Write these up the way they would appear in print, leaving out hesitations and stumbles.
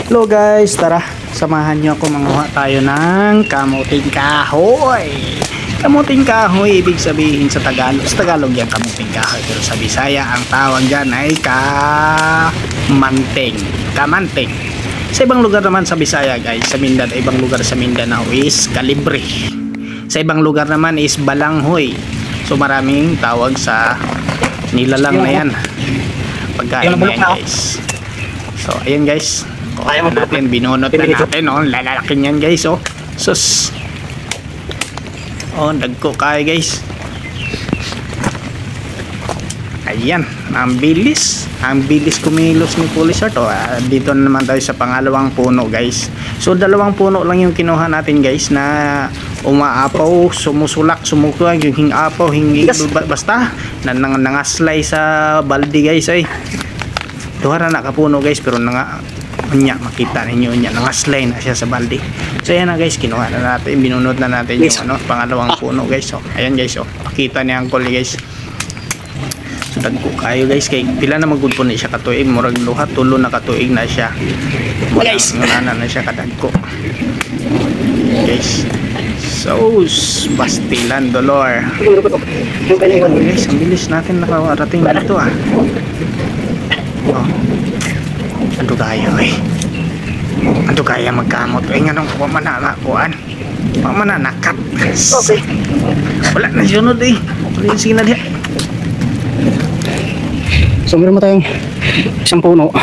Hello guys, tara samahan nyo ako manguha tayo ng kamuting kahoy. Kamuting kahoy ibig sabihin sa Tagalog yan kamuting kahoy, pero sa Bisaya ang tawag dyan ay kamanteng. Sa ibang lugar naman sa Bisaya guys, sa Mindanao, ibang lugar sa Mindanao is kalibre. Sa ibang lugar naman is balanghoy. So maraming tawag sa nilalang na yan pagkain na yan guys. So ayan guys, kuha natin, binunot na natin, oh, lalaki niyan guys, oh, sus, oh, dagko kayo guys. Ayan, ang bilis kumilos ni Pulisart. Dito na naman tayo sa pangalawang puno guys. So dalawang puno lang yung kinuha natin guys na umaapaw, sumusulak, sumukuha yung hingapaw, basta nangaslay sa baldi guys ay. Duhara na kapuno guys, pero makita ninyo niya, nangaslay na siya sa baldi. So ayan na guys, kinuha na natin, binunod na natin yung pangalawang puno guys. So ayan guys, oh, pakita niya ang kuli guys. So dagko kayo guys, kay pila na magud po na siya katuig, murag luha tulo na katuig na siya. Guys, na siya kadagko. Guys. So, Bastilan Dolor. Guys, ang bilis natin nakarating dito ah. Oh. Ano kaya eh? Ano kaya magkamot? Eh nga nung pamananakuan. Pamananakat. Okay. Wala na sunod eh. Wala yung signal yan. So meron mo tayong isang puno.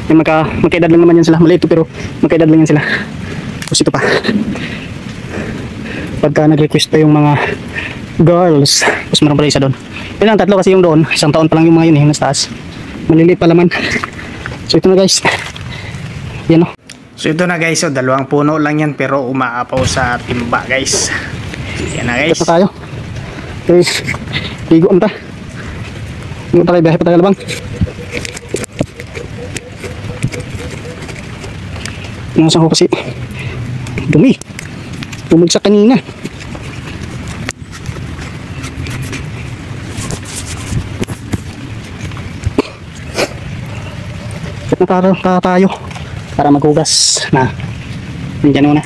Yung magkaedad lang naman yan sila. Maliit pero magkaedad lang yan sila. Tapos ito pa. Pagka nag-request pa yung mga girls, tapos meron pala isa doon. Yun lang, tatlo kasi yung doon. Isang taon pa lang yung mga yun eh, nasa taas. Maliliit pa laman. So ito na guys. Yan o. So ito na guys, so dalawang puno lang yan pero umaapaw sa timba guys. Yan na guys. Ito tayo. Okay. Ligo na ta. Ligo tayo, biyahe pa tayo labang. Nasaan ko kasi dumi. Bumagsak kanina. Na tayo para maghugas na. Nandiyan muna.